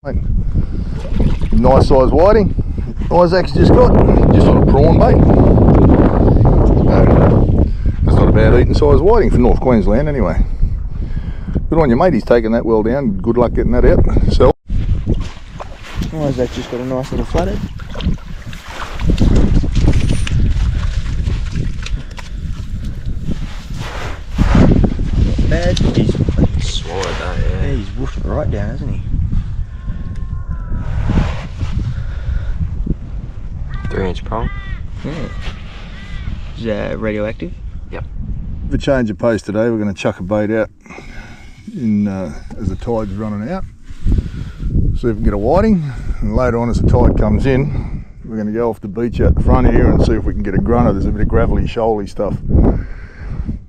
Nice size whiting Isaac's just got, just on a prawn bait. That's not a bad eating size whiting for North Queensland anyway. Good on you, mate, he's taking that well down. Good luck getting that out. So Isaac's just got a nice little flathead. Not bad. He's swallowed that, yeah. He's woofed it right down, hasn't he? 3-inch prong. Yeah. Is that radioactive? Yep. for a change of pace today, we're going to chuck a bait out in as the tide's running out. See if we can get a whiting, and later on as the tide comes in, we're going to go off the beach out the front here and see if we can get a grunter. There's a bit of gravelly, shoaly stuff.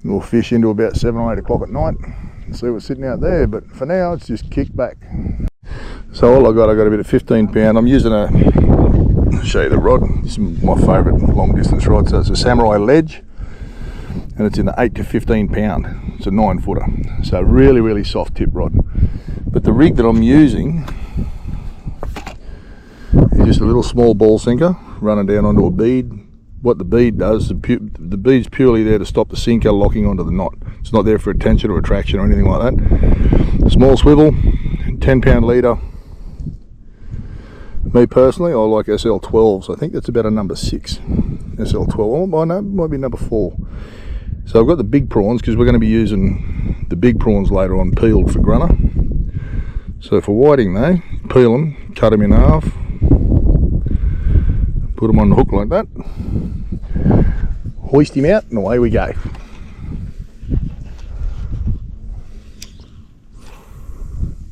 We'll fish into about 7 or 8 o'clock at night and see what's sitting out there, but for now it's just kick back. So all I got a bit of 15 pound. I'm using a, I'll show you the rod. This is my favourite long distance rod. So it's a Samurai Ledge, and it's in the 8 to 15 pound. It's a 9 footer. So really, really soft tip rod. But the rig that I'm using is just a little small ball sinker running down onto a bead. What the bead does, the bead's purely there to stop the sinker locking onto the knot. It's not there for tension or attraction or anything like that. Small swivel, 10 pound leader. Me personally, I like SL12s. I think that's about a number 6. SL12, oh, no, it might be number 4. So I've got the big prawns because we're going to be using the big prawns later on peeled for grunter. So for whiting though, peel them, cut them in half, put them on the hook like that, hoist him out, and away we go.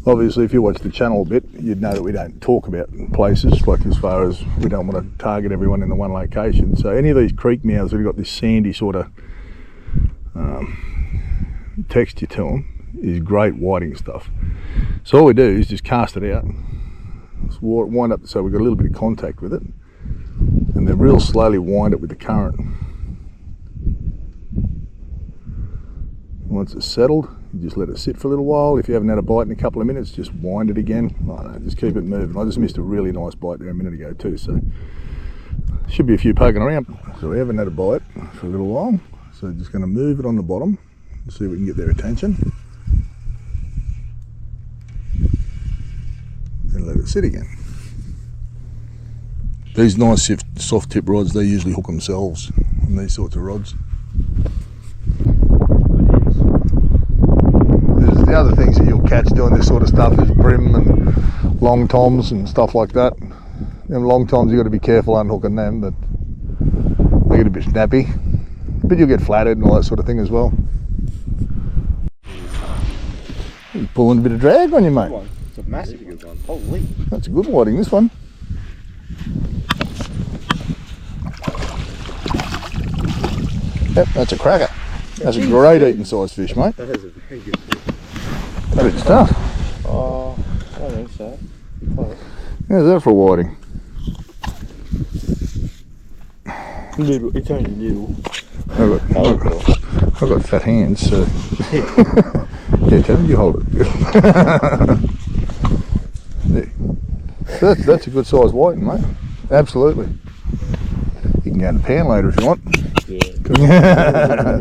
Obviously, if you watch the channel a bit, you'd know that we don't talk about places, like as far as we don't want to target everyone in the one location. So any of these creek mouths that have got this sandy sort of texture to them is great whiting stuff. So all we do is just cast it out, just wind up so we've got a little bit of contact with it, and then real slowly wind it with the current. Once it's settled, you just let it sit for a little while. If you haven't had a bite in a couple of minutes, just wind it again. I don't know, just keep it moving. I just missed a really nice bite there a minute ago too, so should be a few poking around. So we haven't had a bite for a little while, so just going to move it on the bottom and see if we can get their attention. And let it sit again. These nice soft tip rods, they usually hook themselves on these sorts of rods. The other things that you'll catch doing this sort of stuff is brim and long toms and stuff like that. Them long toms, you've got to be careful unhooking them, but they get a bit snappy. But you'll get flattered and all that sort of thing as well. You're pulling a bit of drag on you, mate. It's a massive good one. Holy. That's a good whiting, this one. Yep, that's a cracker. That's a great eating size fish, mate. That is a very good fish. That is tough. Oh, I don't think so. Close. How's that for a whiting? Little, it's only little. I've got fat hands, so yeah, Kevin, you hold it. There. That's a good size whiting, mate. Absolutely. You can go in the pan later if you want. Yeah.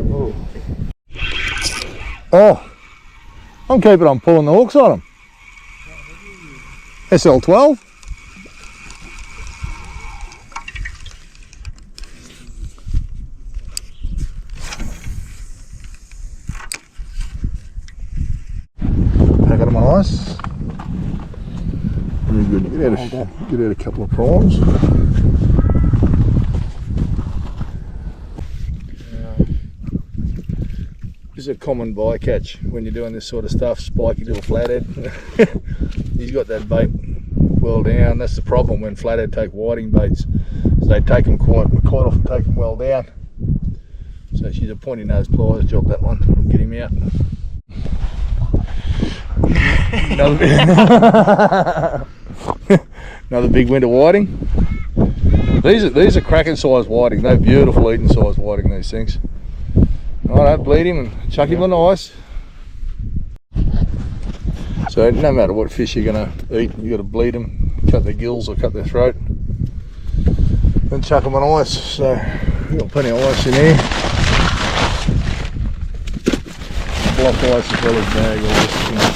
Oh, I'm keeping on pulling the hooks on them. SL12. Pack them on ice. Very good. Get out a couple of prawns. This is a common bycatch when you're doing this sort of stuff, spiky little flathead. He's got that bait well down. That's the problem when flathead take whiting baits. So they take them quite often take them well down. So she's a pointy nose pliers job, that one. Get him out. Another big winter whiting. These are cracking size whiting. They're beautiful eating size whiting, these things. Alright, bleed him and chuck him on the ice. So no matter what fish you're going to eat, you've got to bleed them, cut their gills or cut their throat, then chuck them on ice. So we've got plenty of ice in here. Block ice as well as bag ice. You know.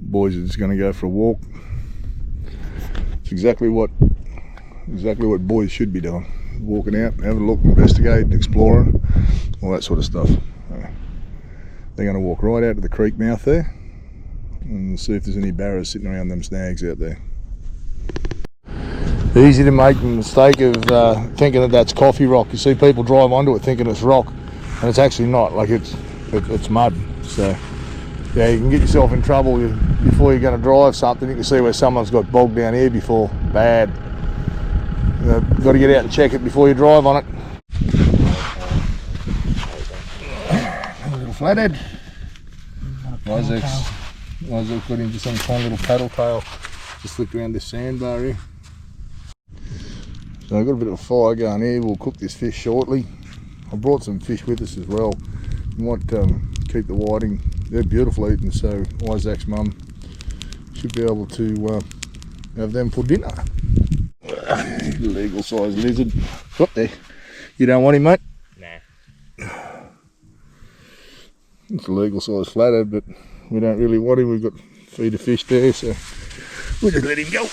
Boys are just going to go for a walk. It's exactly what boys should be doing. Walking out, having a look, investigating, exploring, all that sort of stuff. They're going to walk right out to the creek mouth there and see if there's any barrows sitting around them snags out there. Easy to make the mistake of thinking that that's coffee rock. You see people drive onto it thinking it's rock, and it's actually not. Like it's mud. So yeah, you can get yourself in trouble before you're going to drive something. You can see where someone's got bogged down here before. Bad. You've got to get out and check it before you drive on it. A little flathead. Isaac's got into some fine little paddle tail. Just slipped around this sandbar here. So I've got a bit of a fire going here. We'll cook this fish shortly. I brought some fish with us as well. We might keep the whiting. They're beautiful eating, so Isaac's mum should be able to have them for dinner. Legal size lizard. Up there. You don't want him, mate? Nah. It's a legal size flathead, but we don't really want him. We've got feed of fish there, so we'll just let him go.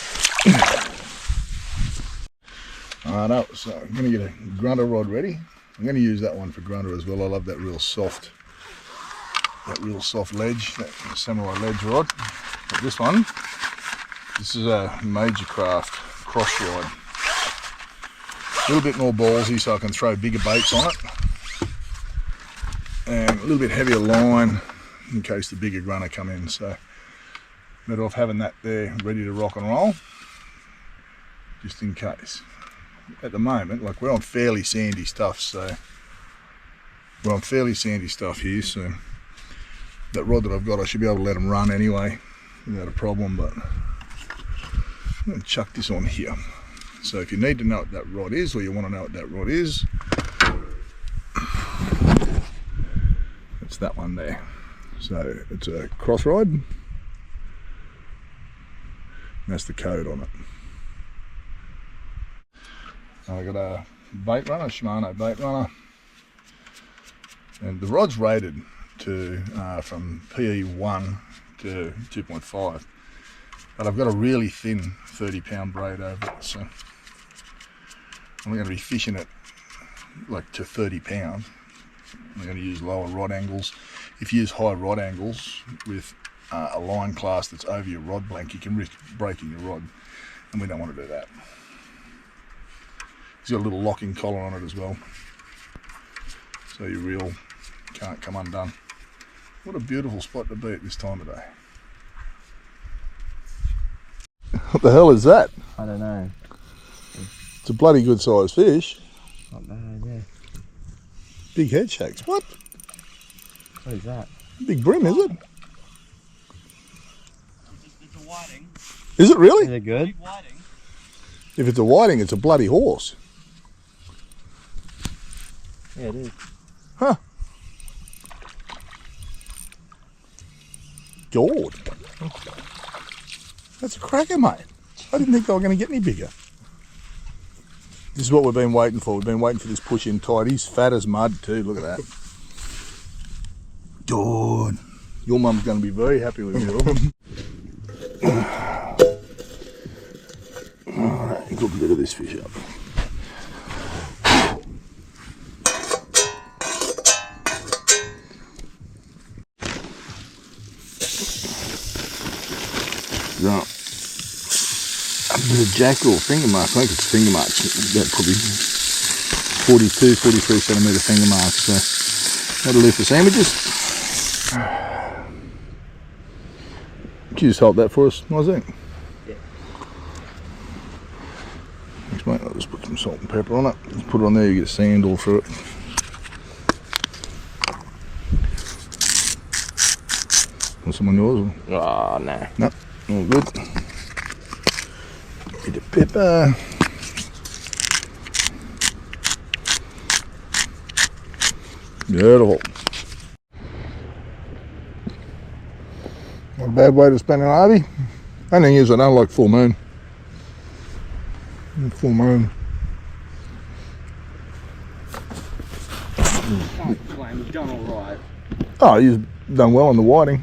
Alright, so I'm going to get a grunter rod ready. I'm going to use that one for grunter as well. I love that real soft ledge, that samurai ledge rod. But this is a Major Craft cross rod. A little bit more ballsy so I can throw bigger baits on it. And a little bit heavier line in case the bigger grunter come in. So better off having that there ready to rock and roll, just in case. At the moment, like we're on fairly sandy stuff, here, so that rod that I've got, I should be able to let them run anyway without a problem. But I'm going to chuck this on here. So if you need to know what that rod is, or you want to know what that rod is, it's that one there. So it's a cross rod, and that's the code on it. I've got a bait runner, Shimano bait runner, and the rod's rated to from PE1 to 2.5, but I've got a really thin 30-pound braid over it, so I'm going to be fishing it like to 30 pound. I'm going to use lower rod angles. If you use high rod angles with a line class that's over your rod blank, you can risk breaking your rod, and we don't want to do that. It's got a little locking collar on it as well, so your reel can't come undone. What a beautiful spot to be at this time of day. What the hell is that? I don't know. It's a bloody good sized fish. Not bad, yeah. Big head shakes. What? What is that? Big brim, is it? It's a whiting. Is it really? Is it good? Big whiting. If it's a whiting, it's a bloody horse. Yeah, it is. Huh. God. That's a cracker, mate. I didn't think they were going to get any bigger. This is what we've been waiting for. We've been waiting for this push in tide. He's fat as mud too. Look at that. God. Your mum's going to be very happy with you. Alright, cook a bit of this fish up. Right. A bit of jack or finger mark. I think it's finger marks. About probably 42, 43 centimetre finger marks. So that'll do for sandwiches. Could you just hold that for us, Isaac? Yeah. Thanks, mate. I'll just put some salt and pepper on it. Just put it on there, you get sand all through it. Want some on yours? Oh, no. No, all good. Bit of pepper. Beautiful. a bad way to spend an arby. Only thing is I don't like full moon. Full moon. We've done alright. Oh, you've done well on the whiting.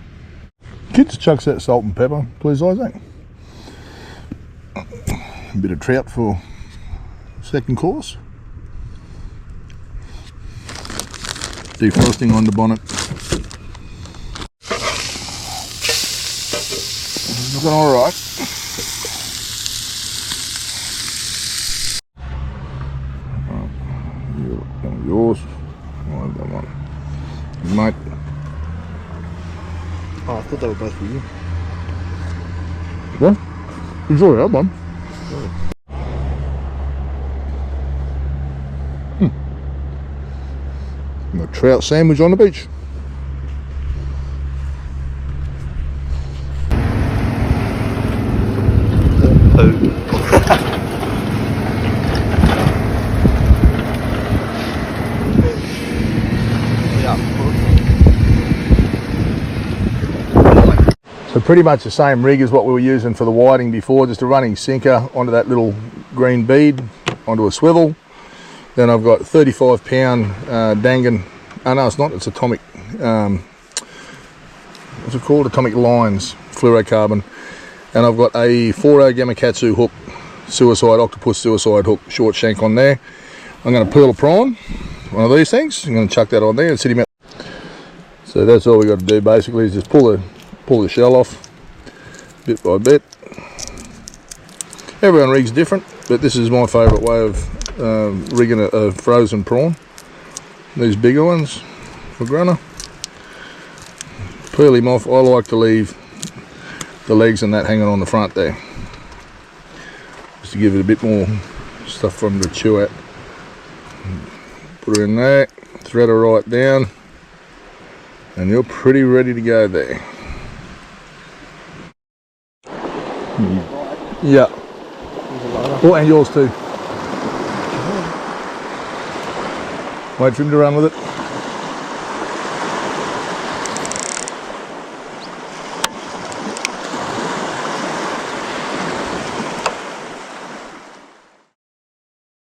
Kids, chucks that salt and pepper, please, Isaac. A bit of trout for second course. Defrosting on the bonnet. Looking all right. Yours. I'll have that one. Mate. Oh, I thought they were both for you. What? Enjoy that one. A trout sandwich on the beach. So pretty much the same rig as what we were using for the whiting before, just a running sinker onto that little green bead, onto a swivel. Then I've got 35 pound Dangan, oh no it's not, it's atomic, what's it called, atomic lines, fluorocarbon. And I've got a 4.0 Gamakatsu hook, octopus suicide hook, short shank on there. I'm going to peel a prawn, one of these things, I'm going to chuck that on there and sit him out. So that's all we got to do basically, is just pull the shell off, bit by bit. Everyone rigs different, but this is my favourite way of rigging a frozen prawn. These bigger ones for grunter. Peel him off. I like to leave the legs and that hanging on the front there, just to give it a bit more stuff for them to chew at. Put her in there, thread her right down, and you're pretty ready to go there. Yeah. Oh, and yours too. Wait for him to run with it.